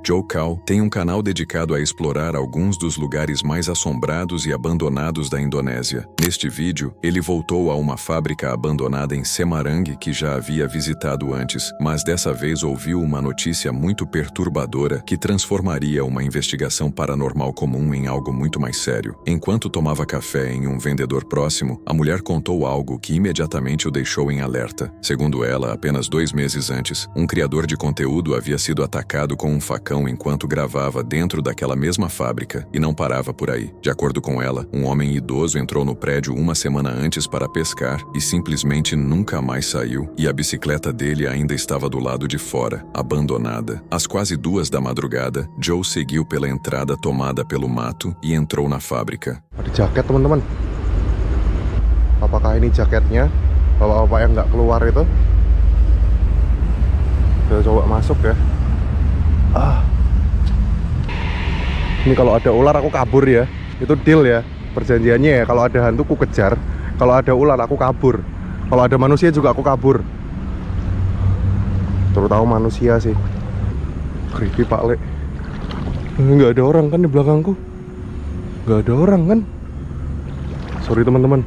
Joe Cao tem um canal dedicado a explorar alguns dos lugares mais assombrados e abandonados da Indonésia. Neste vídeo, ele voltou a uma fábrica abandonada em Semarang que já havia visitado antes, mas dessa vez ouviu uma notícia muito perturbadora que transformaria uma investigação paranormal comum em algo muito mais sério. Enquanto tomava café em um vendedor próximo, a mulher contou algo que imediatamente o deixou em alerta. Segundo ela, apenas 2 meses antes, um criador de conteúdo havia sido atacado com um facão enquanto gravava dentro daquela mesma fábrica e não parava por aí. De acordo com ela, um homem idoso entrou no prédio 1 semana antes para pescar e simplesmente nunca mais saiu, e a bicicleta dele ainda estava do lado de fora, abandonada. Às quase 2 da madrugada, Joe seguiu pela entrada tomada pelo mato e entrou na fábrica. Ada jaket, teman-teman. Apakah ini jaketnya bapak-bapak yang nggak keluar itu? Kita coba masuk ya. Ini kalau ada ular aku kabur ya. Itu deal ya. Perjanjiannya ya, kalau ada hantu aku kejar, kalau ada ular aku kabur, kalau ada manusia juga aku kabur. Terutama manusia sih. Creepy Pak Le. Nggak ada orang kan di belakangku. Nggak ada orang kan. Sorry teman-teman,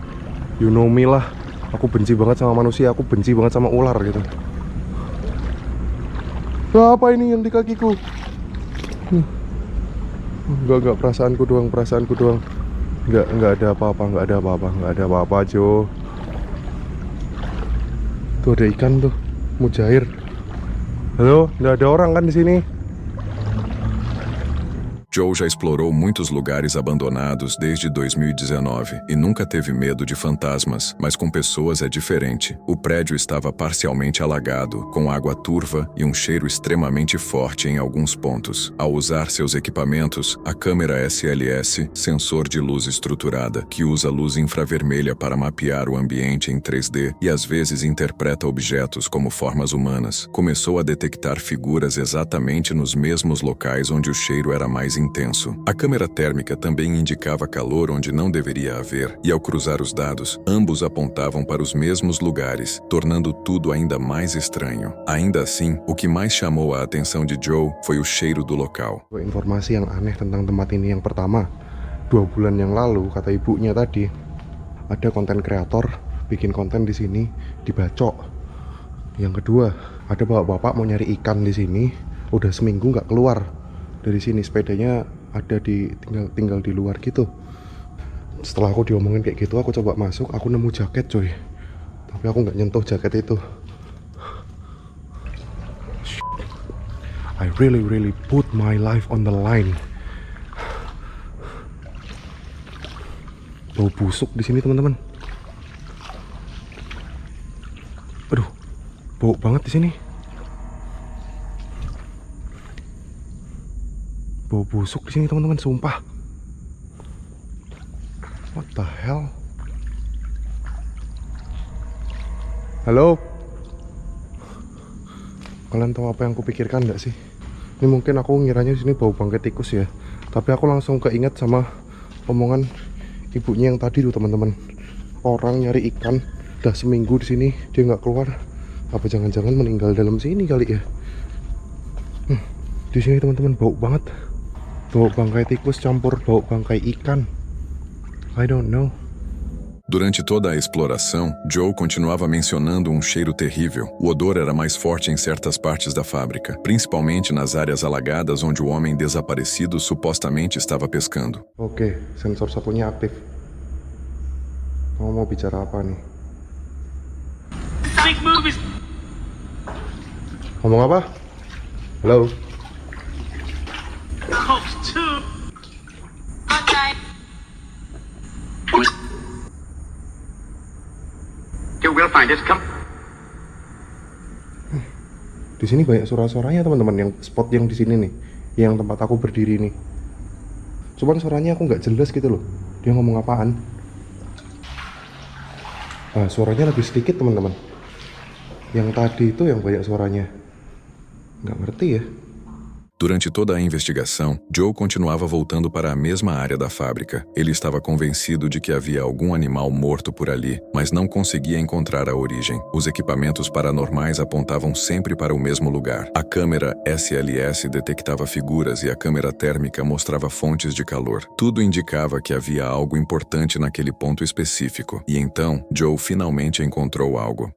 you know me lah. Aku benci banget sama manusia, aku benci banget sama ular gitu. Apa ini yang di kakiku? Enggak, perasaanku doang. Enggak ada apa-apa, Jo. Tuh ada ikan tuh, mujair. Halo, enggak ada orang kan di sini? Joe já explorou muitos lugares abandonados desde 2019 e nunca teve medo de fantasmas, mas com pessoas é diferente. O prédio estava parcialmente alagado, com água turva e um cheiro extremamente forte em alguns pontos. Ao usar seus equipamentos, a câmera SLS, sensor de luz estruturada, que usa luz infravermelha para mapear o ambiente em 3D e às vezes interpreta objetos como formas humanas, começou a detectar figuras exatamente nos mesmos locais onde o cheiro era mais intenso. A câmera térmica também indicava calor onde não deveria haver, e ao cruzar os dados, ambos apontavam para os mesmos lugares, tornando tudo ainda mais estranho. Ainda assim, o que mais chamou a atenção de Joe foi o cheiro do local. Informasi yang aneh tentang tempat ini. Yang pertama, 2 bulan yang lalu, kata ibunya tadi, ada konten kreator bikin konten di sini dibacok. Yang kedua, ada bapak-bapak mau nyari ikan di sini, udah seminggu nggak keluar dari sini, sepedanya ada tinggal di luar gitu. Setelah aku diomongin kayak gitu, aku coba masuk, aku nemu jaket coy, tapi aku nggak nyentuh jaket itu. I really put my life on the line. Bau busuk di sini teman-teman. Aduh, bau banget di sini. Bau busuk di sini teman-teman, sumpah. What the hell? Halo? Kalian tahu apa yang kupikirkan nggak sih? Ini mungkin aku ngiranya di sini bau bangkai tikus ya, tapi aku langsung keinget sama omongan ibunya yang tadi tuh teman-teman. Orang nyari ikan udah seminggu di sini dia nggak keluar. Apa jangan-jangan meninggal dalam sini kali ya? Di sini teman-teman bau banget. Bau bangkai tikus campur bau bangkai ikan. I don't know. Durante toda a exploração, Joe continuava mencionando um cheiro terrível. O odor era mais forte em certas partes da fábrica, principalmente nas áreas alagadas onde o homem desaparecido supostamente estava pescando. Oke, sensor sapunya aktif. Kamu mau bicara apa nih? Ngomong apa? Halo? We'll find it. Come. Di sini banyak suara-suaranya teman-teman, yang spot yang di sini nih, yang tempat aku berdiri nih. Cuman suaranya aku nggak jelas gitu loh. Dia ngomong apaan? Suaranya lebih sedikit teman-teman. Yang tadi itu yang banyak suaranya. Nggak ngerti ya. Durante toda a investigação, Joe continuava voltando para a mesma área da fábrica. Ele estava convencido de que havia algum animal morto por ali, mas não conseguia encontrar a origem. Os equipamentos paranormais apontavam sempre para o mesmo lugar. A câmera SLS detectava figuras e a câmera térmica mostrava fontes de calor. Tudo indicava que havia algo importante naquele ponto específico. E então, Joe finalmente encontrou algo.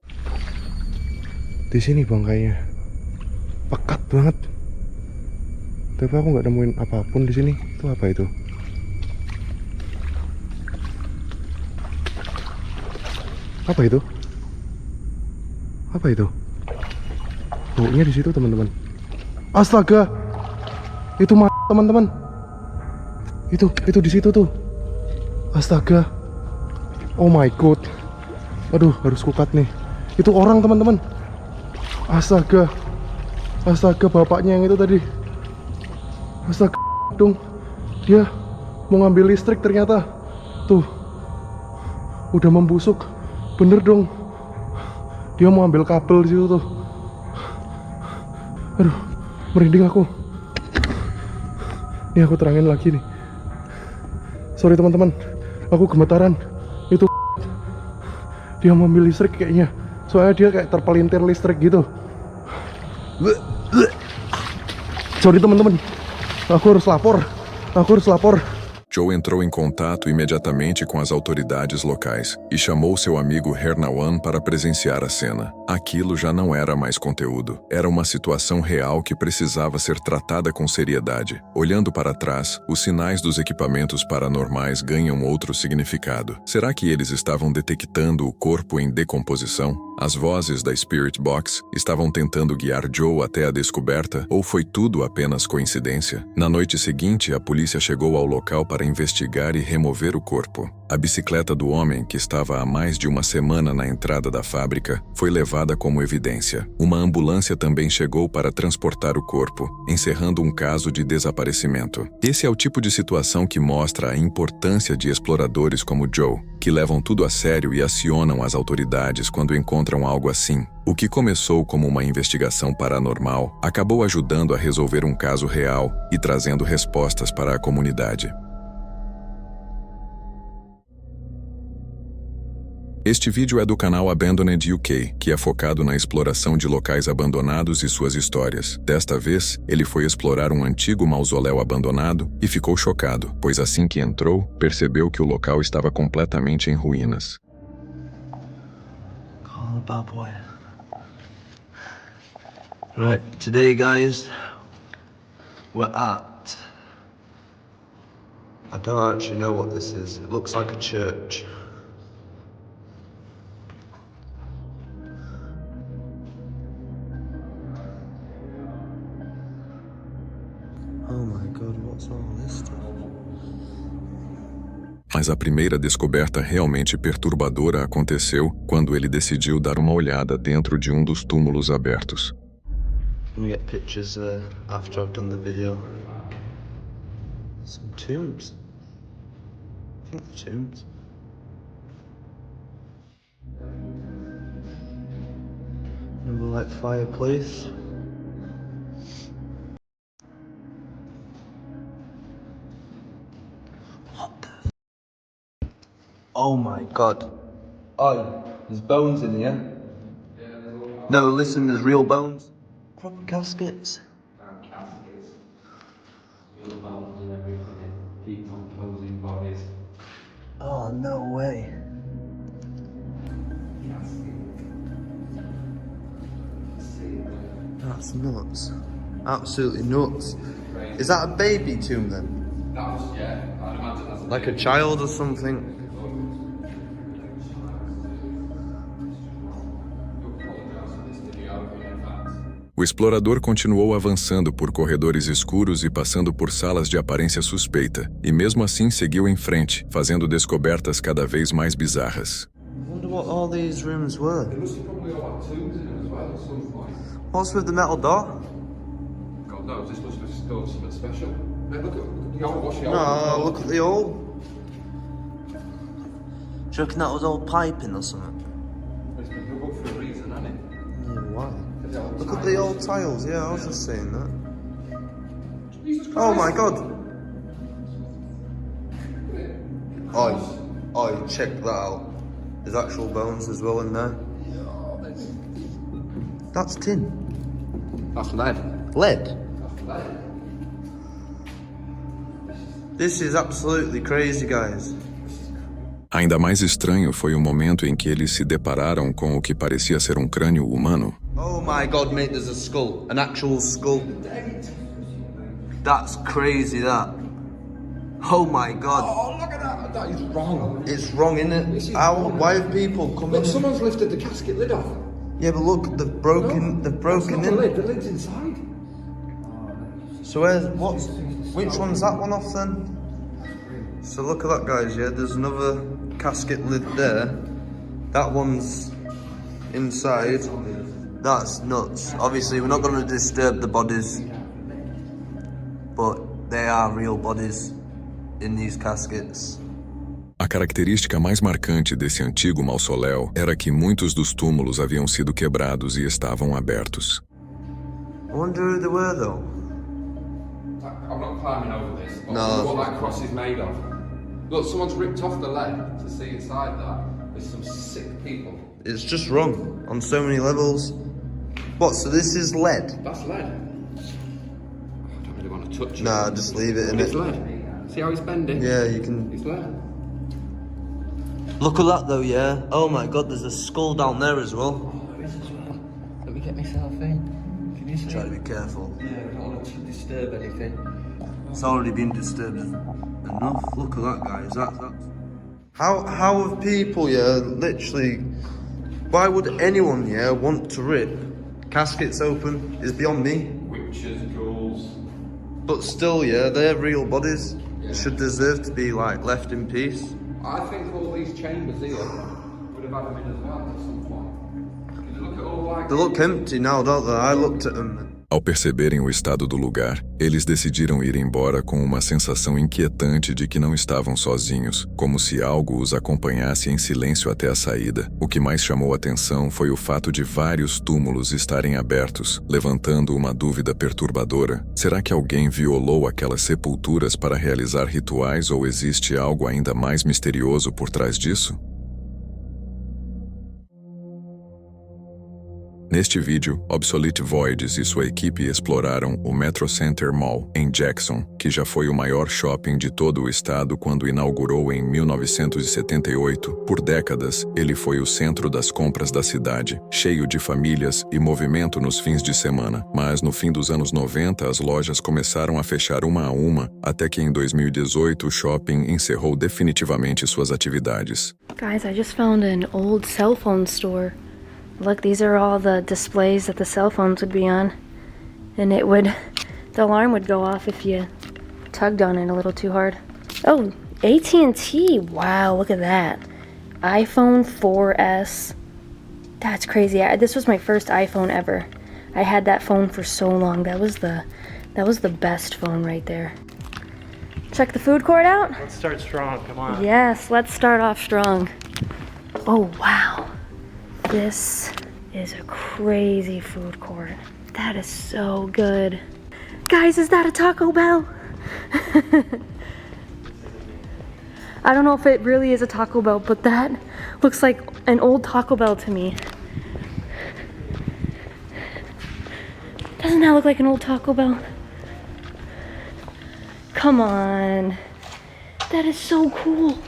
Di sini bang kayaknya. Pekat banget. Tapi aku nggak nemuin apapun di sini. Itu apa itu? Apa itu? Apa itu? Baunya di situ, teman-teman. Astaga. Itu teman-teman. Itu di situ tuh. Astaga. Oh my god. Aduh, harus kukat nih. Itu orang, teman-teman. Astaga. Astaga, bapaknya yang itu tadi. Astaga dong. Dia mau ngambil listrik ternyata. Tuh. Udah membusuk. Bener dong. Dia mau ambil kabel di situ tuh. Aduh, merinding aku. Ini aku terangin lagi nih. Sorry teman-teman, aku gemetaran. Itu dia mau ambil listrik kayaknya. Soalnya dia kayak terpelintir listrik gitu. Sorry teman-teman, aku harus lapor. Joe entrou em contato imediatamente com as autoridades locais e chamou seu amigo Hernawan para presenciar a cena. Aquilo já não era mais conteúdo. Era uma situação real que precisava ser tratada com seriedade. Olhando para trás, os sinais dos equipamentos paranormais ganham outro significado. Será que eles estavam detectando o corpo em decomposição? As vozes da Spirit Box estavam tentando guiar Joe até a descoberta, ou foi tudo apenas coincidência? Na noite seguinte, a polícia chegou ao local para investigar e remover o corpo. A bicicleta do homem, que estava há mais de uma semana na entrada da fábrica, foi levada como evidência. Uma ambulância também chegou para transportar o corpo, encerrando um caso de desaparecimento. Esse é o tipo de situação que mostra a importância de exploradores como Joe, que levam tudo a sério e acionam as autoridades quando encontram algo assim. O que começou como uma investigação paranormal acabou ajudando a resolver um caso real e trazendo respostas para a comunidade. Este vídeo é do canal Abandoned UK, que é focado na exploração de locais abandonados e suas histórias. Desta vez, ele foi explorar um antigo mausoléu abandonado e ficou chocado, pois assim que entrou, percebeu que o local estava completamente em ruínas. Call a bad boy. Right, today guys, we're at... I don't actually know what this is. It looks like a church. Oh my god, what's all this stuff? Mas a primeira descoberta realmente perturbadora aconteceu quando ele decidiu dar uma olhada dentro de um dos túmulos abertos. I'm gonna get pictures after I've done the video. Some tombs. I think they're tombs. Another like fireplace. Oh my god. Oh, there's bones in here. No, listen, there's real bones. Proper caskets. Caskets, real bones and everything, decomposing bodies. Oh, no way. That's nuts. Absolutely nuts. Is that a baby tomb then? Yeah, I'd imagine that's Like a child or something? O explorador continuou avançando por corredores escuros e passando por salas de aparência suspeita, e mesmo assim seguiu em frente, fazendo descobertas cada vez mais bizarras. I wonder what all these rooms were. There must have probably all had tombs in them as well at some point. What's with the metal door? God knows, this must have still something special. Hey, look at the old washing. No, look at the old. Do you reckon that was old piping or something? It's been dug up for a reason, hasn't it? Yeah, wow. Look at the old tiles, yeah, I was just saying that. Oh my god. Oi, check that out. There's actual bones as well in there. That's tin. That's lead. Lead? That's lead. This is absolutely crazy, guys. Ainda mais estranho foi o momento em que eles se depararam com o que parecia ser um crânio humano. Oh my god, mate, there's a skull. An actual skull. That's crazy, that. Oh my god. Oh, look at that. That is wrong. It's wrong, isn't it? Why have people come in? Look, someone's lifted the casket lid off. Yeah, but look, they've broken That's not in. the lid. The lid's inside. So which one's that one off then? So look at that, guys, yeah, there's another casket lid there. That one's inside. That's nuts. Obviously, we're not going to disturb the bodies, but they are real bodies in these caskets. A característica mais marcante desse antigo mausoléu era que muitos dos túmulos haviam sido quebrados e estavam abertos. I wonder who they were, though. I'm not climbing over this. But No. What that cross is made of. Look, someone's ripped off the lead to see inside that. There's some sick people. It's just wrong on so many levels. What, so this is lead? That's lead. I don't really want to touch it. Nah, just leave it in It's it. lead. See how it's bending? Yeah, you can... It's lead. Look at that, though, yeah? Oh my god, there's a skull down there as well. Oh, there is as well. Let me get myself in. Can you see? Try to be careful. Yeah, I don't want to disturb anything. It's already been disturbed enough. Look at that, guys. That's... How have people, yeah, literally... Why would anyone, yeah, want to rip caskets open? Is beyond me. Witches, ghouls. But still, yeah, they're real bodies. Should deserve to be, like, left in peace. I think all these chambers here would have had them in as well at some point. Can you look at all like... They look empty now, don't they? I looked at them. Ao perceberem o estado do lugar, eles decidiram ir embora com uma sensação inquietante de que não estavam sozinhos, como se algo os acompanhasse em silêncio até a saída. O que mais chamou atenção foi o fato de vários túmulos estarem abertos, levantando uma dúvida perturbadora. Será que alguém violou aquelas sepulturas para realizar rituais ou existe algo ainda mais misterioso por trás disso? Neste vídeo, Obsolete Voids e sua equipe exploraram o Metro Center Mall, em Jackson, que já foi o maior shopping de todo o estado quando inaugurou em 1978. Por décadas, ele foi o centro das compras da cidade, cheio de famílias e movimento nos fins de semana. Mas no fim dos anos 90, as lojas começaram a fechar uma a uma, até que em 2018 o shopping encerrou definitivamente suas atividades. Guys, I just found an old cell phone store. Look, these are all the displays that the cell phones would be on. And the alarm would go off if you tugged on it a little too hard. Oh, AT&T, wow, look at that. iPhone 4S, that's crazy. This was my first iPhone ever. I had that phone for so long. That was the best phone right there. Check the food court out? Let's start strong, come on. Yes, let's start off strong. Oh, wow. This is a crazy food court. That is so good. Guys, is that a Taco Bell? I don't know if it really is a Taco Bell, but that looks like an old Taco Bell to me. Doesn't that look like an old Taco Bell? Come on. That is so cool.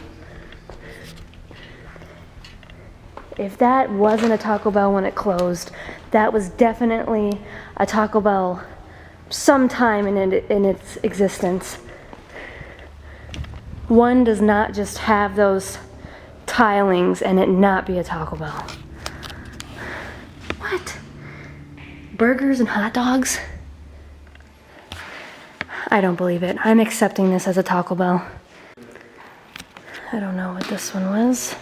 If that wasn't a Taco Bell when it closed, that was definitely a Taco Bell sometime in its existence. One does not just have those tilings and it not be a Taco Bell. What? Burgers and hot dogs? I don't believe it. I'm accepting this as a Taco Bell. I don't know what this one was,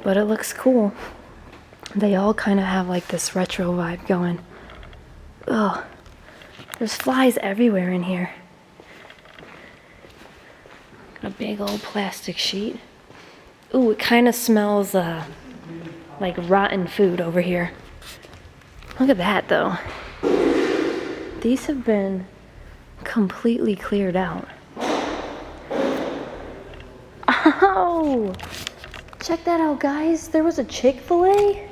but it looks cool. They all kind of have like this retro vibe going. Ugh, there's flies everywhere in here. A big old plastic sheet. Ooh, it kind of smells like rotten food over here. Look at that though. These have been completely cleared out. Oh! Check that out, guys. There was a Chick-fil-A.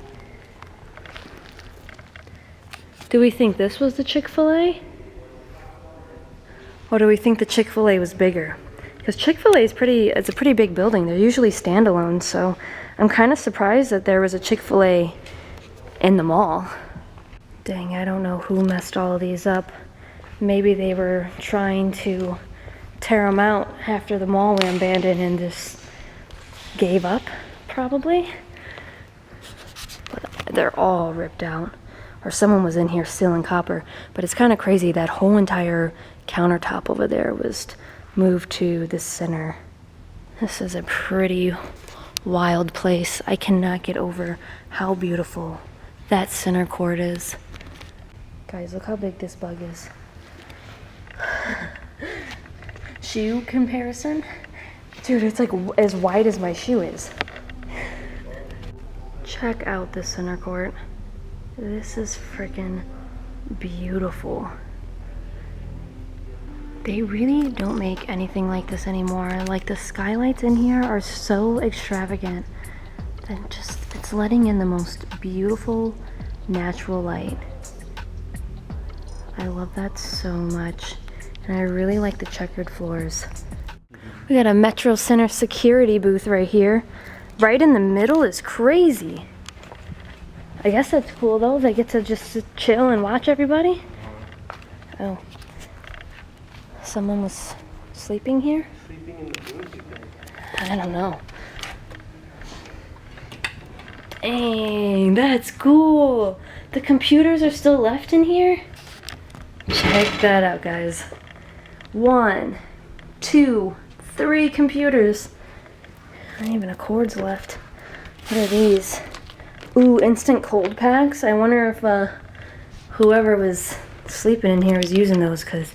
Do we think this was the Chick-fil-A? Or do we think the Chick-fil-A was bigger? Because Chick-fil-A is it's a pretty big building. They're usually standalone, so I'm kind of surprised that there was a Chick-fil-A in the mall. Dang, I don't know who messed all of these up. Maybe they were trying to tear them out after the mall went abandoned and just gave up, probably. But they're all ripped out. Or someone was in here stealing copper. But it's kind of crazy, that whole entire countertop over there was moved to the center. This is a pretty wild place. I cannot get over how beautiful that center court is. Guys, look how big this bug is. Shoe comparison? Dude, it's like as wide as my shoe is. Check out the center court. This is freaking beautiful. They really don't make anything like this anymore. Like, the skylights in here are so extravagant and just, it's letting in the most beautiful natural light. I love that so much. And I really like the checkered floors. We got a Metro Center security booth right here. Right in the middle is crazy. I guess that's cool though. They get to just chill and watch everybody. Oh. Someone was sleeping here? Sleeping in the booth, you think? I don't know. Dang, that's cool. The computers are still left in here? Check that out, guys. 1, 2, 3 computers. Not even a cord's left. What are these? Ooh, instant cold packs. I wonder if whoever was sleeping in here was using those, because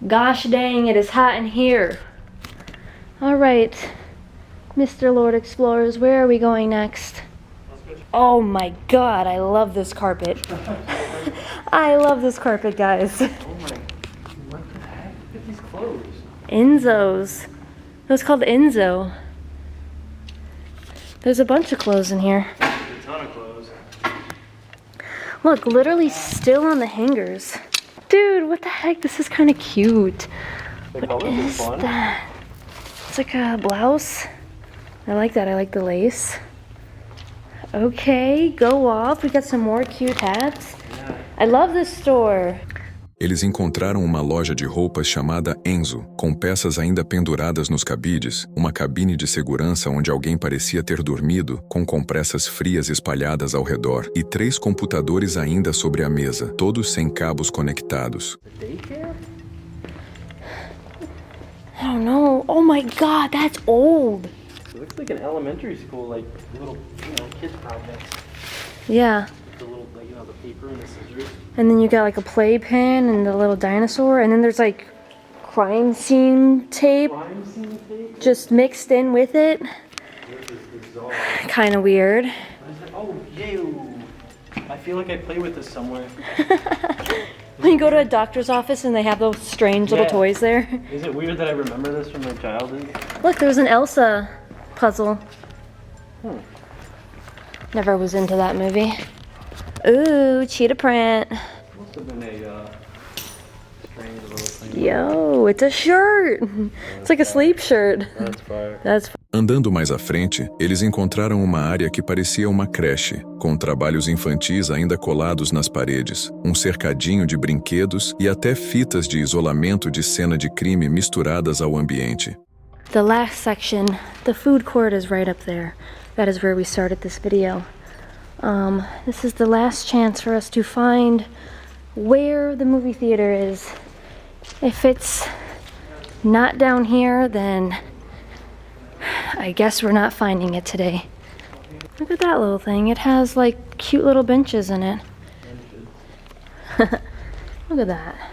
gosh dang, it is hot in here. Alright, Mr. Lord Explorers, where are we going next? Oh my god, I love this carpet. I love this carpet, guys. Oh my, what the heck? Look at these clothes. Enzo's. It was called Enzo. There's a bunch of clothes in here. A ton of clothes. Look, literally still on the hangers. Dude, what the heck? This is kind of cute. What is that? It's like a blouse. I like that. I like the lace. Okay, go off. We got some more cute hats. I love this store. Eles encontraram uma loja de roupas chamada Enzo, com peças ainda penduradas nos cabides, uma cabine de segurança onde alguém parecia ter dormido, com compressas frias espalhadas ao redor, e 3 computadores ainda sobre a mesa, todos sem cabos conectados. I don't know. Oh my god, that's old. It looks like an elementary school, like little, kids projects. Yeah. The little, the paper and the scissors. And then you got like a playpen and the little dinosaur, and then there's like crime scene tape just mixed in with it. Kind of weird. Oh, ew. I feel like I play with this somewhere. When you go to a doctor's office and they have those strange little toys there. Is it weird that I remember this from my childhood? Look, there was an Elsa puzzle. Never was into that movie. Ooh, cheetah print. Must have been a strange little thing. Yo, it's a shirt. It's like a sleep shirt. That's fire. That's Andando mais à frente, eles encontraram uma área que parecia uma creche, com trabalhos infantis ainda colados nas paredes, um cercadinho de brinquedos e até fitas de isolamento de cena de crime misturadas ao ambiente. the last section. The food court is right up there. That is where we started this video. This is the last chance for us to find where the movie theater is. If it's not down here, then I guess we're not finding it today. Look at that little thing. It has like cute little benches in it. Look at that.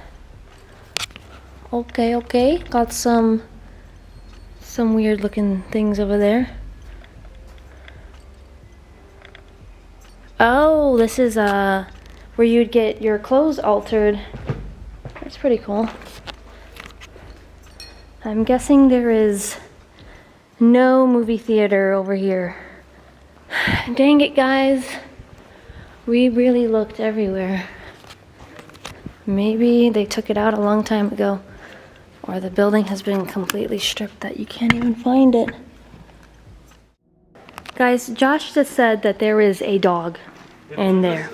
Okay. Got some weird looking things over there. Oh, this is where you'd get your clothes altered. That's pretty cool. I'm guessing there is no movie theater over here. Dang it, guys. We really looked everywhere. Maybe they took it out a long time ago, or the building has been completely stripped that you can't even find it. Guys, Josh just said that there is a dog in there.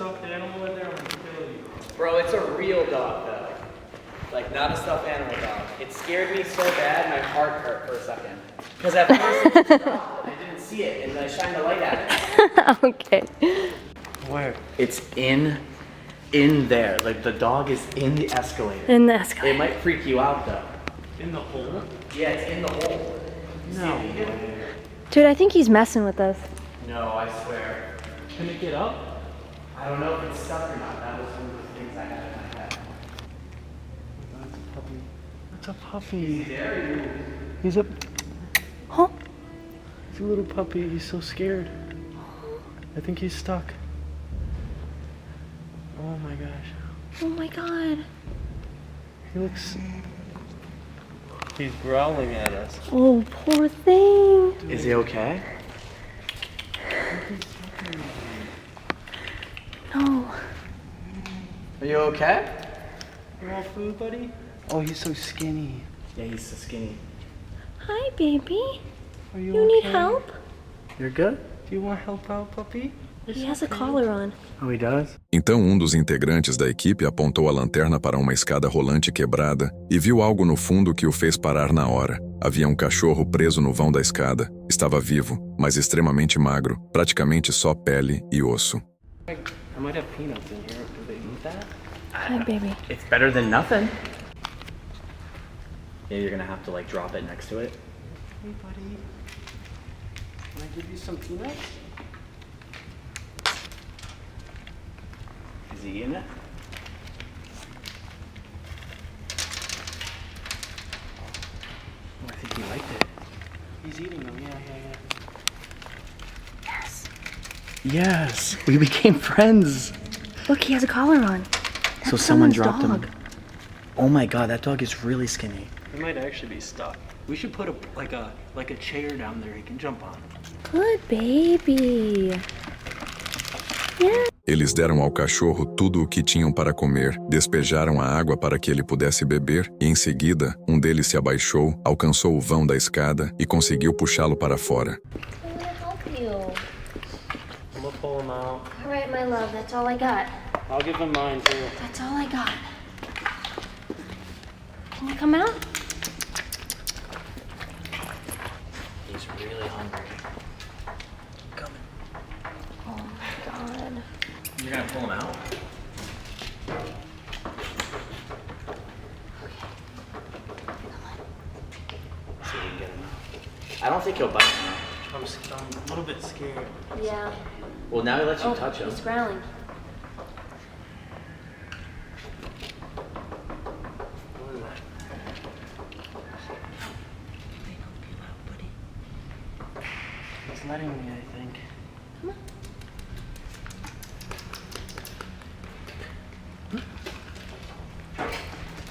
Bro, it's a real dog though. Like, not a stuffed animal dog. It scared me so bad, my heart hurt for a second. Because at first I didn't see it, and I shined the light at it. Okay. Where? It's in there. Like, the dog is in the escalator. In the escalator. It might freak you out though. In the hole? Yeah, it's in the hole. No. Dude, I think he's messing with us. No, I swear. Can it get up? I don't know if it's stuck or not. That was one of the things I had in my head. That's a puppy. That's a puppy. There He's a Huh? he's a little puppy. He's so scared. I think he's stuck. Oh my gosh. Oh my god. He looks. He's growling at us. Oh, poor thing. Is he okay? No. Are you okay? You want food, buddy? Oh, he's so skinny. Yeah, he's so skinny. Hi, baby. Are you You okay? need help? You're good? Do you want help out, puppy? He has a collar on. Oh, he does? Então um dos integrantes da equipe apontou a lanterna para uma escada rolante quebrada e viu algo no fundo que o fez parar na hora. Havia um cachorro preso no vão da escada. Estava vivo, mas extremamente magro, praticamente só pele e osso. I might have peanuts in here. Do they eat that? Hi, baby. It's better than nothing. Yeah, you're gonna have to like drop it next to it. Hey, buddy. Can I give you some peanuts? Is he eating it? Oh, I think he liked it. He's eating them. Yeah. Yes, we became friends. Look, he has a collar on. So That's someone someone's dropped dog. him. Oh my god, that dog is really skinny. He might actually be stuck. We should put a chair down there he can jump on. Good baby. Eles deram ao cachorro tudo o que tinham para comer, despejaram a água para que ele pudesse beber e, em seguida, um deles se abaixou, alcançou o vão da escada e conseguiu puxá-lo para fora. I'm gonna help you. I'm gonna pull him out. All right, my love, that's all I got. I'll give him mine too. That's all I got. Can you come out? He's really hungry. Coming. Oh my god. You're gonna pull him out? See if we can get him out. I don't think he'll bite him. I'm a little bit scared. Yeah. Well, now he lets you touch him. He's growling. What is that? He's letting me, I think.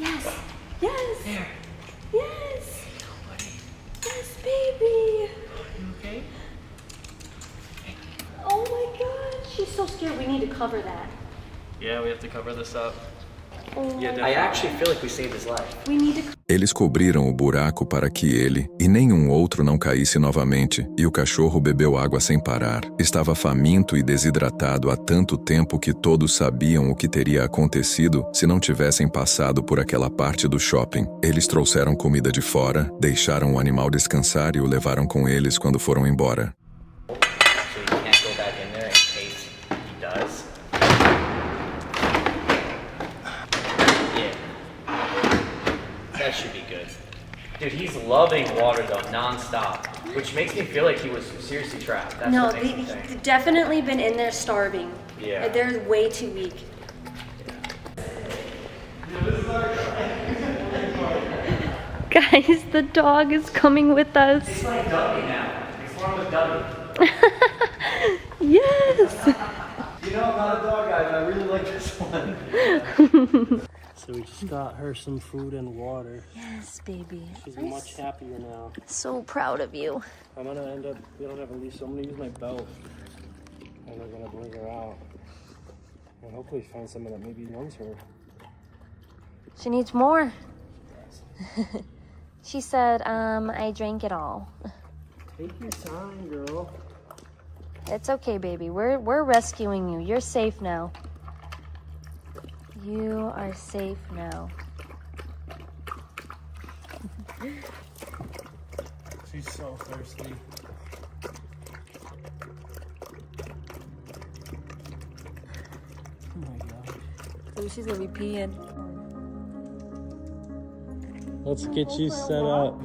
Yes. Yes. There. Yes. Yes, baby. You okay? Oh my god. She's so scared. We need to cover that. Yeah, we have to cover this up. Oh Yeah, I actually feel like we saved his life. We need to. Eles cobriram o buraco para que ele e nenhum outro não caísse novamente, e o cachorro bebeu água sem parar. Estava faminto e desidratado há tanto tempo que todos sabiam o que teria acontecido se não tivessem passado por aquela parte do shopping. Eles trouxeram comida de fora, deixaram o animal descansar e o levaram com eles quando foram embora. So you can't go back in there in case he does. Yeah. That should be good. Dude, he's loving water though, non-stop. Which makes me feel like he was seriously trapped. That's No, what makes me think. they've definitely been in there starving. Yeah. They're way too weak. Guys, the dog is coming with us. It's like Dubby now. It's one with Dubby. Yes. You know, I'm not a dog guy, but I really like this one. So we just got her some food and water. Yes, baby. She's much happier now. So proud of you. I'm gonna end up, we don't have a leash, so I'm gonna use my belt. And we're gonna bring her out. And hopefully find someone that maybe wants her. She needs more. She said, I drank it all. Take your time, girl. It's okay, baby. We're rescuing you. You're safe now. You are safe now. She's so thirsty. Oh my god. So she's gonna be peeing. Let's get you set up.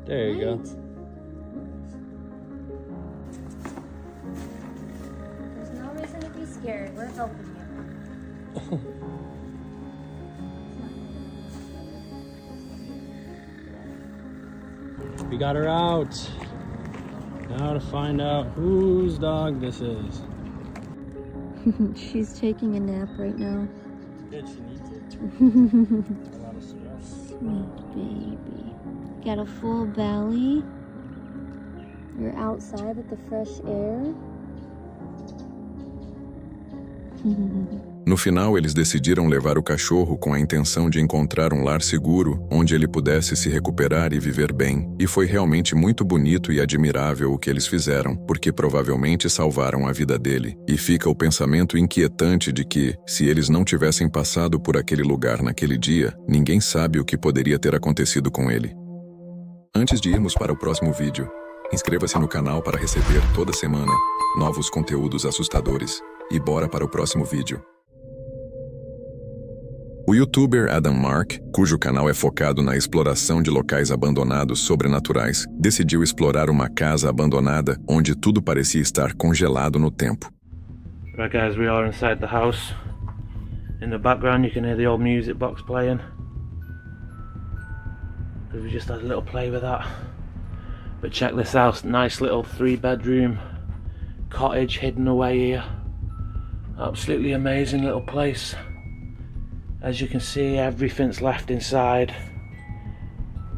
There you go. There's no reason to be scared. We're helping you. We got her out. Now to find out whose dog this is. She's taking a nap right now. Good, she needs it. A lot of stress. Sweet baby. Got a full belly. You're outside with the fresh air. No final, eles decidiram levar o cachorro com a intenção de encontrar um lar seguro, onde ele pudesse se recuperar e viver bem. E foi realmente muito bonito e admirável o que eles fizeram, porque provavelmente salvaram a vida dele. E fica o pensamento inquietante de que, se eles não tivessem passado por aquele lugar naquele dia, ninguém sabe o que poderia ter acontecido com ele. Antes de irmos para o próximo vídeo, inscreva-se no canal para receber toda semana novos conteúdos assustadores. E bora para o próximo vídeo. O youtuber Adam Mark, cujo canal é focado na exploração de locais abandonados sobrenaturais, decidiu explorar uma casa abandonada onde tudo parecia estar congelado no tempo. Right guys, we are inside the house. In the background you can hear the old music box playing. We just had a little play with that. But check this out, nice little 3-bedroom cottage hidden away here. Absolutely amazing little place. As you can see, everything's left inside.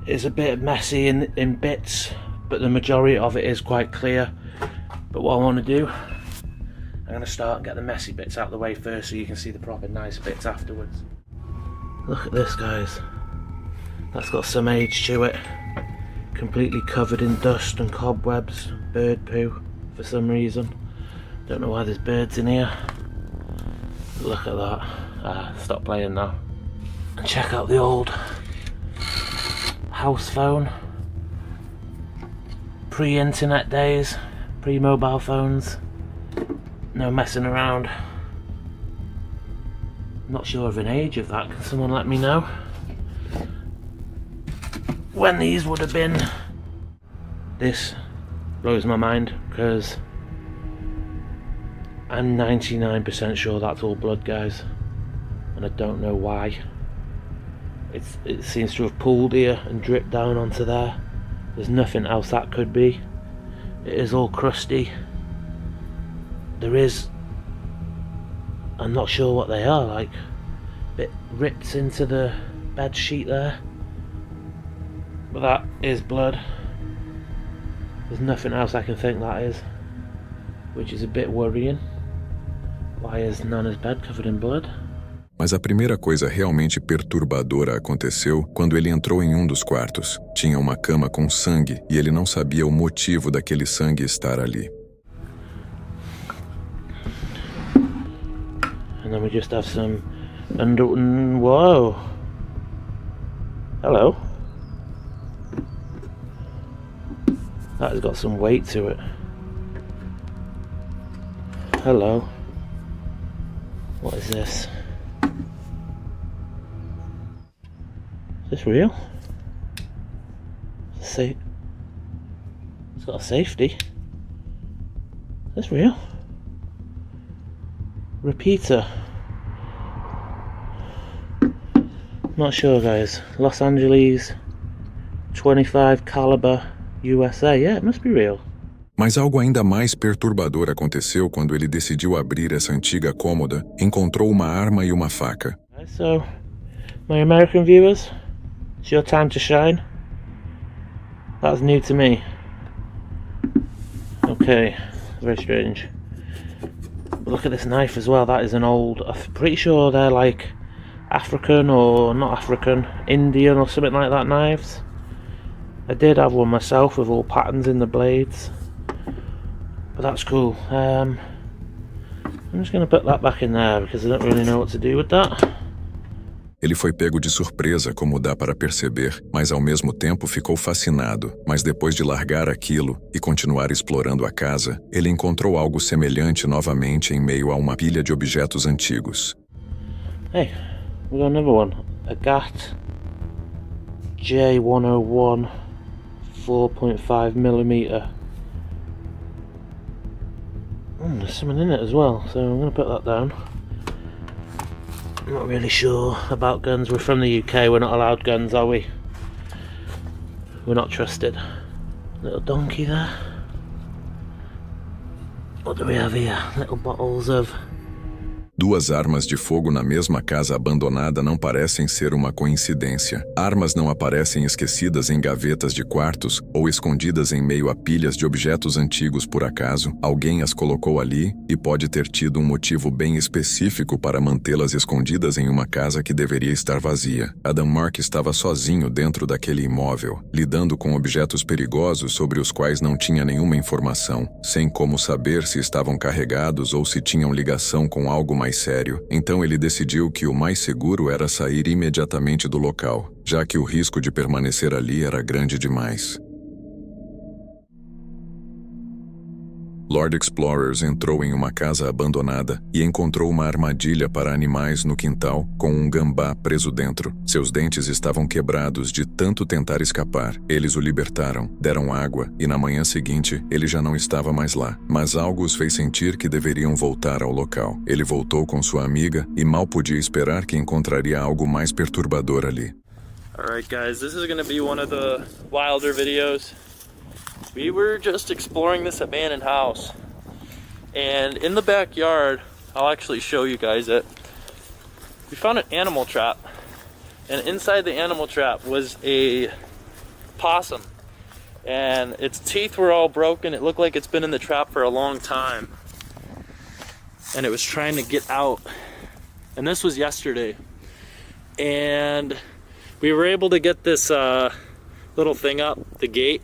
It's a bit messy in bits, but the majority of it is quite clear. But what I want to do, I'm going to start and get the messy bits out of the way first so you can see the proper nice bits afterwards. Look at this, guys. That's got some age to it. Completely covered in dust and cobwebs, bird poo for some reason. Don't know why there's birds in here. Look at that. Stop playing now. And check out the old house phone. Pre-internet days, pre-mobile phones. No messing around. Not sure of an age of that. Can someone let me know when these would have been? This blows my mind because I'm 99% sure that's all blood, guys, and I don't know why. It seems to have pooled here and dripped down onto there. There's nothing else that could be. It is all crusty. There is, I'm not sure what they are, like bit ripped into the bed sheet there, but that is blood. There's nothing else I can think that is, which is a bit worrying. Why is Nana's bed covered in blood? Mas a primeira coisa realmente perturbadora aconteceu quando ele entrou em um dos quartos. Tinha uma cama com sangue e ele não sabia o motivo daquele sangue estar ali. And then we just have some whoa. Hello. That has got some weight to it. Hello. What is this? Is this real? It's got a safety. Is this real? Repeater. Not sure, guys. Los Angeles 25 caliber USA. Yeah, it must be real. Mas algo ainda mais perturbador aconteceu quando ele decidiu abrir essa antiga cômoda, encontrou uma arma e uma faca. So, my American viewers, it's your time to shine. That's new to me. Okay, very strange. But look at this knife as well. That is an old, I'm pretty sure they're like African or not African, Indian or something like that knives. I did have one myself with all patterns in the blades. But that's cool. I'm just going to put that back in there because I don't really know what to do with that. Ele foi pego de surpresa, como dá para perceber, mas ao mesmo tempo ficou fascinado. Mas depois de largar aquilo e continuar explorando a casa, ele encontrou algo semelhante novamente em meio a uma pilha de objetos antigos. Hey, we got another one. A GAT J101 4.5mm. There's something in it as well, so I'm going to put that down. I'm not really sure about guns. We're from the UK, we're not allowed guns, are we? We're not trusted. Little donkey there. What do we have here? Little bottles of... Duas armas de fogo na mesma casa abandonada não parecem ser uma coincidência. Armas não aparecem esquecidas em gavetas de quartos ou escondidas em meio a pilhas de objetos antigos por acaso. Alguém as colocou ali e pode ter tido um motivo bem específico para mantê-las escondidas em uma casa que deveria estar vazia. Adam Mark estava sozinho dentro daquele imóvel, lidando com objetos perigosos sobre os quais não tinha nenhuma informação, sem como saber se estavam carregados ou se tinham ligação com algo mais sério. Então ele decidiu que o mais seguro era sair imediatamente do local, já que o risco de permanecer ali era grande demais. Lord Explorers entrou em uma casa abandonada e encontrou uma armadilha para animais no quintal com um gambá preso dentro. Seus dentes estavam quebrados de tanto tentar escapar. Eles o libertaram, deram água e na manhã seguinte ele já não estava mais lá. Mas algo os fez sentir que deveriam voltar ao local. Ele voltou com sua amiga e mal podia esperar que encontraria algo mais perturbador ali. Alright guys, this is going to be one of the wilder videos. We were just exploring this abandoned house, and in the backyard, I'll actually show you guys it, we found an animal trap, and inside the animal trap was a possum, and its teeth were all broken. It looked like it's been in the trap for a long time, and it was trying to get out, and this was yesterday, and we were able to get this little thing up, the gate,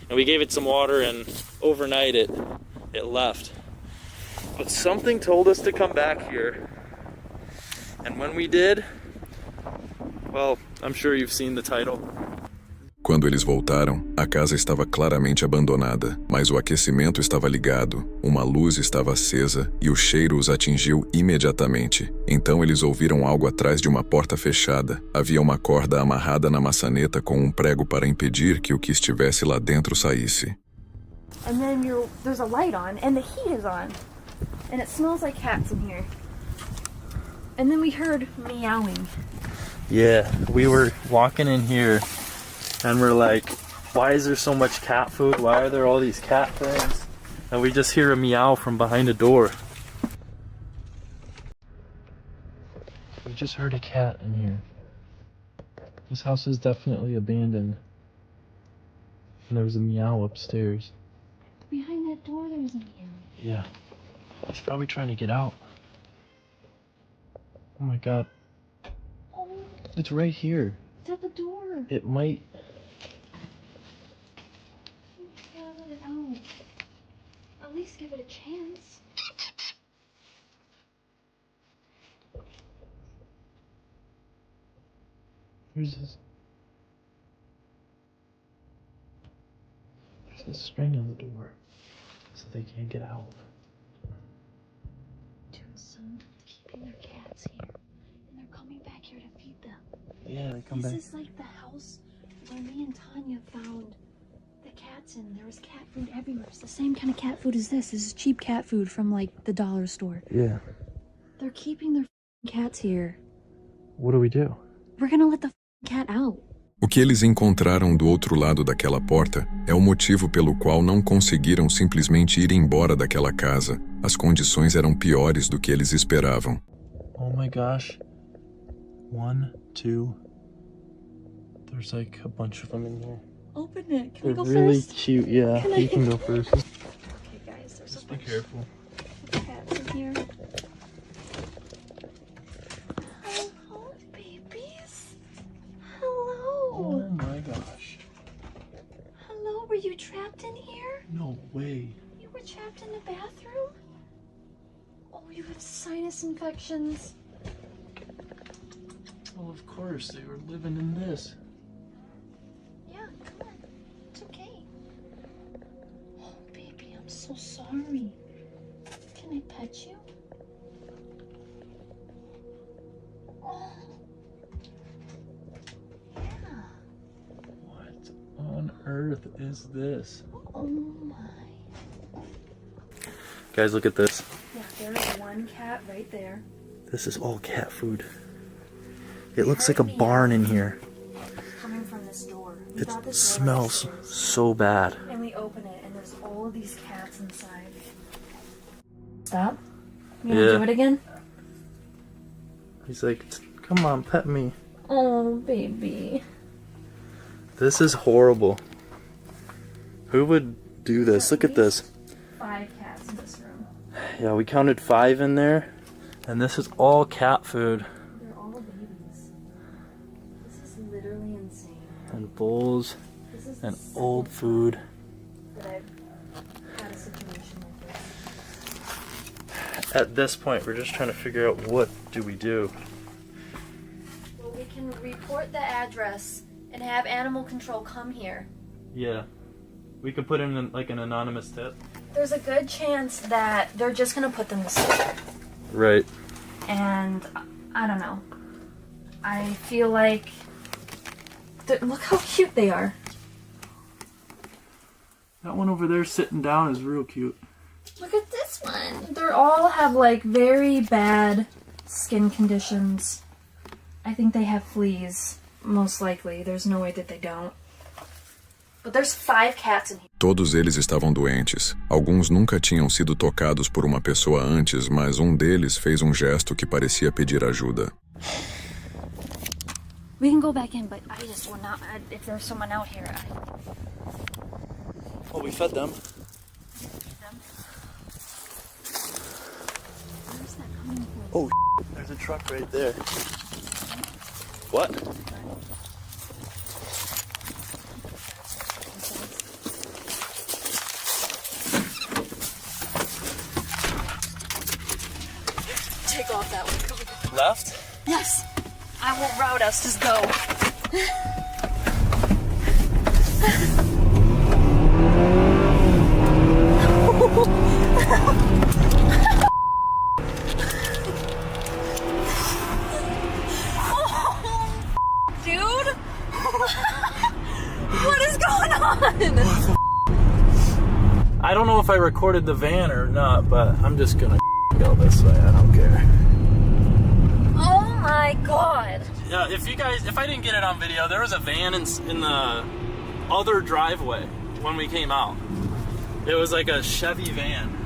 and we gave it some water, and overnight it left. But something told us to come back here, and when we did, well, I'm sure you've seen the title. Quando eles voltaram, a casa estava claramente abandonada, mas o aquecimento estava ligado, uma luz estava acesa e o cheiro os atingiu imediatamente. Então eles ouviram algo atrás de uma porta fechada. Havia uma corda amarrada na maçaneta com um prego para impedir que o que estivesse lá dentro saísse. And then there's a light on and the heat is on. And it smells like cats in here. And then we heard meowing. Yeah, we were walking in here and we're like, why is there so much cat food? Why are there all these cat things? And we just hear a meow from behind a door. We just heard a cat in here. This house is definitely abandoned. And there was a meow upstairs. Behind that door there was a meow. Yeah. He's probably trying to get out. Oh my god. Oh, It's right here. it's at the door. It might... Yeah, let it out. At least give it a chance. There's a string on the door, so they can't get out. Dude, some keeping their cats here, and they're coming back here to feed them. Yeah, they come back. This is like the house where me and Tanya found the cats in. There was cat food everywhere. It's the same kind of cat food as this. This is cheap cat food from like the dollar store. Yeah. They're keeping their cats here. What do we do? We're gonna let the cat out. O que eles encontraram do outro lado daquela porta é o motivo pelo qual não conseguiram simplesmente ir embora daquela casa. As condições eram piores do que eles esperavam. Oh my gosh. 1, 2. There's like a bunch of them in here. Open it. Can we They're go really first? cute. Yeah, Can you I- can go first. Okay, guys, there's Just a be bunch careful. of cats in here. Hello, babies. Hello. Oh my gosh. Hello, were you trapped in here? No way. You were trapped in the bathroom? Oh, you have sinus infections. Well, of course, they were living in this. Yeah, come on. It's okay. Oh, baby, I'm so sorry. Can I pet you? Oh. Yeah. What on earth is this? Oh my. Guys, look at this. Yeah, there's one cat right there. This is all cat food. It looks like a barn in here. Coming from this door. We It thought this door was smells upstairs. so bad. And we open it, and there's all of these cats inside. Stop. You wanna Yeah. do it again? He's like, come on, pet me. Oh, baby. This is horrible. Who would do this? Look at this. 5 cats in this room. Yeah, we counted 5 in there. And this is all cat food. They're all babies. This is literally insane. And bowls This is and the old second food. that I've had a situation like this. At this point, we're just trying to figure out what do we do. Well, we can report the address and have animal control come here. Yeah. We could put in like an anonymous tip. There's a good chance that they're just gonna put them to sleep. Right. And I don't know. I feel like look how cute they are. That one over there sitting down is real cute. Look at this one. They all have like very bad skin conditions. I think they have fleas, most likely. There's no way that they don't. But there's 5 cats in here. Todos eles estavam doentes. Alguns nunca tinham sido tocados por uma pessoa antes, mas um deles fez um gesto que parecia pedir ajuda. We can go back in, but I just will not. If there's someone out here, Oh, we fed them. where's that coming from? Oh, there's a truck right there. What? Take off that one. Come on. Left? Yes. I won't route us. Just go. Dude. What is going on? I don't know if I recorded the van or not, but I'm just gonna go this way. I don't care. Oh my god. Yeah, if I didn't get it on video, there was a van in the other driveway when we came out. It was like a Chevy van.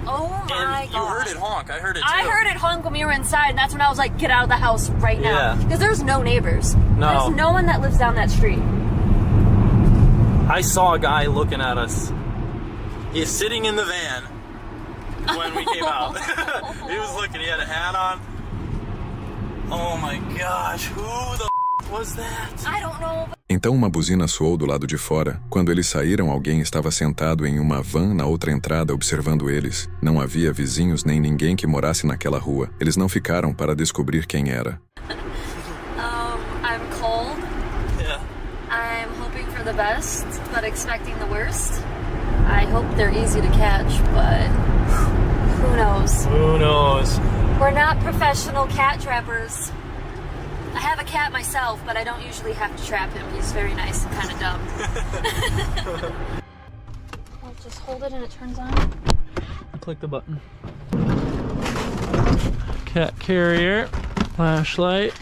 Oh my And god. you heard it honk. I heard it too. I heard it honk when we were inside, and that's when I was like, get out of the house right now. Yeah. Because there's no neighbors. No. There's no one that lives down that street. I saw a guy looking at us. He's sitting in the van when we came out. He was looking, he had a hat on. Oh my gosh, who the was that? I don't know. Então uma buzina soou do lado de fora. Quando eles saíram, alguém estava sentado em uma van na outra entrada observando eles. Não havia vizinhos nem ninguém que morasse naquela rua. Eles não ficaram para descobrir quem era. I'm cold. Yeah. I'm hoping for the best, but expecting the worst. I hope they're easy to catch, but who knows? Who knows? We're not professional cat trappers. I have a cat myself, but I don't usually have to trap him. He's very nice and kind of dumb. Well, just hold it and it turns on. Click the button. Cat carrier, flashlight.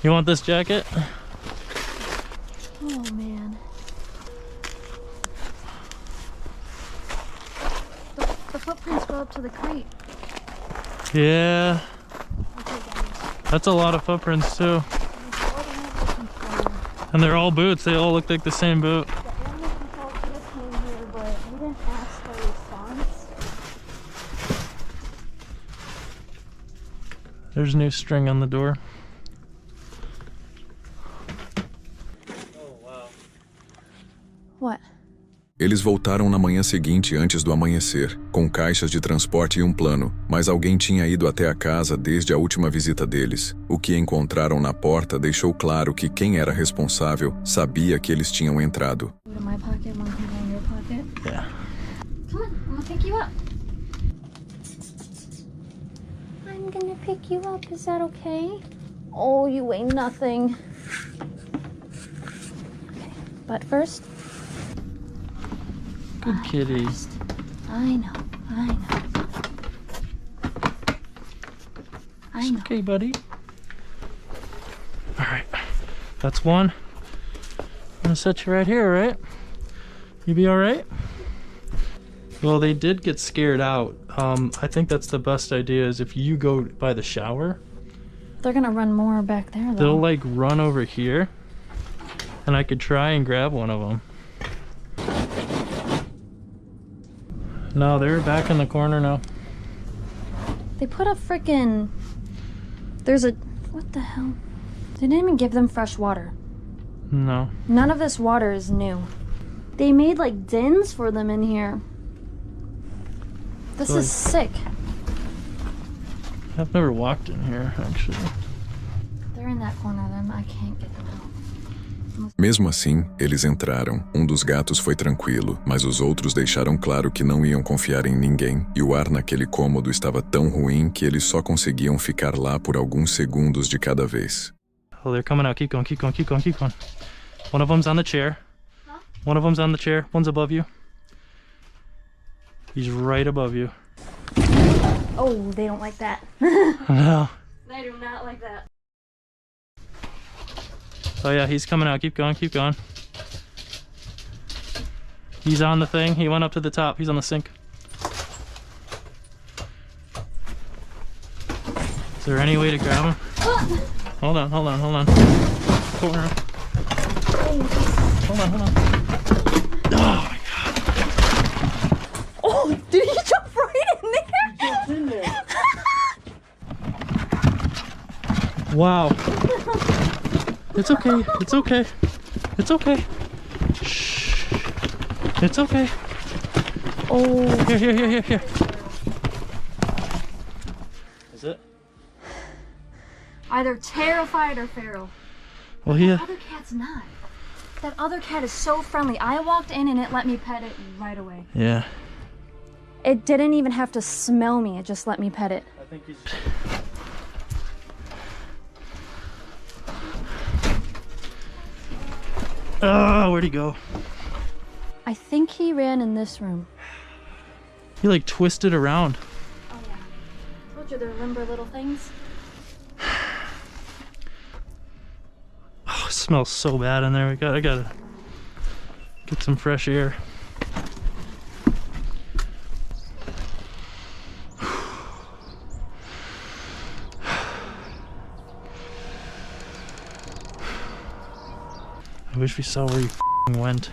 You want this jacket? Yeah. That's a lot of footprints too. And they're all boots. They all look like the same boot. There's new string on the door. What? Eles voltaram na manhã seguinte antes do amanhecer, com caixas de transporte e um plano, mas alguém tinha ido até a casa desde a última visita deles. O que encontraram na porta deixou claro que quem era responsável sabia que eles tinham entrado. Yeah. Come on, I'm gonna pick you up. I'm gonna pick you up, is that okay? Oh, you weigh nothing. Okay, but first. Good kitty. I know. I know. Okay, buddy. Alright. That's one. I'm gonna set you right here, right? You be alright? Well, they did get scared out. I think that's the best idea is if you go by the shower. They're gonna run more back there though. They'll like run over here. And I could try and grab one of them. No, they're back in the corner now. They put a frickin'... There's a... What the hell? They didn't even give them fresh water. No. None of this water is new. They made like dens for them in here. This is sick. I've never walked in here, actually. They're in that corner, then I can't get them out. Mesmo assim, eles entraram. Um dos gatos foi tranquilo, mas os outros deixaram claro que não iam confiar em ninguém, e o ar naquele cômodo estava tão ruim que eles só conseguiam ficar lá por alguns segundos de cada vez. Oh, they're coming out. Keep going, keep going, keep going, keep going. One of them's on the chair. Huh? One of them's on the chair. One's above you. He's right above you. Oh, they don't like that. No. They do not like that. Oh yeah, he's coming out. Keep going, keep going. He's on the thing. He went up to the top. He's on the sink. Is there any way to grab him? Hold on, hold on, hold on. Go around. Hold on, hold on. Oh my god. Oh, did he jump right in there? He jumped in there. Wow. It's okay. It's okay. It's okay. Shh. It's okay. Oh, here. Is it? Either terrified or feral. Well, yeah. The other cat's not. That other cat is so friendly. I walked in and it let me pet it right away. Yeah. It didn't even have to smell me. It just let me pet it. I think he's... Oh, where'd he go? I think he ran in this room. He like twisted around. Oh yeah. Told you they're limber little things. Oh, it smells so bad in there. I gotta get some fresh air. I wish we saw where he went.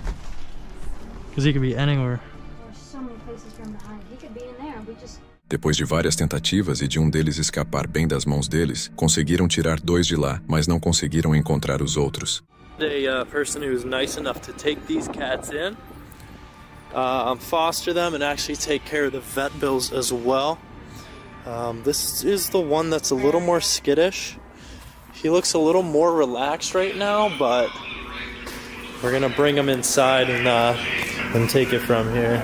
Because he could be anywhere. There's so many places for him to hide. He could be in there. We just... Depois de várias tentativas e de um deles escapar bem das mãos deles, conseguiram tirar 2 de lá, mas não conseguiram encontrar os outros. A person who's nice enough to take these cats in, foster them, and actually take care of the vet bills as well. This is the one that's a little more skittish. He looks a little more relaxed right now, but we're gonna bring him inside and take it from here.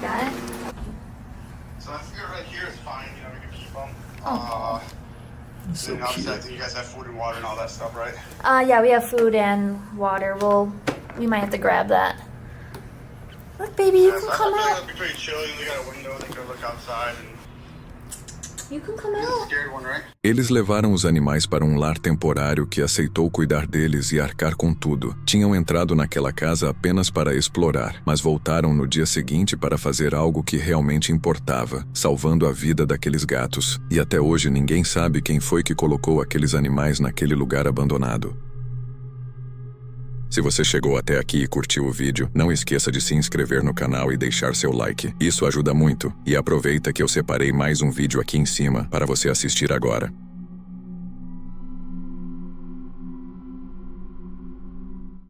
Got it? So I figure right here is fine, you know, we can keep them. So And outside, cute. I think you guys have food and water and all that stuff, right? Yeah, we have food and water. We might have to grab that. Look, baby, you can So I come feel like out. it'll be pretty chill. You got a window, they can look outside and You can come out. Scared one, right? Eles levaram os animais para um lar temporário que aceitou cuidar deles e arcar com tudo. Tinham entrado naquela casa apenas para explorar, mas voltaram no dia seguinte para fazer algo que realmente importava, salvando a vida daqueles gatos. E até hoje ninguém sabe quem foi que colocou aqueles animais naquele lugar abandonado. Se você chegou até aqui e curtiu o vídeo, não esqueça de se inscrever no canal e deixar seu like. Isso ajuda muito. E aproveita que eu separei mais um vídeo aqui em cima para você assistir agora.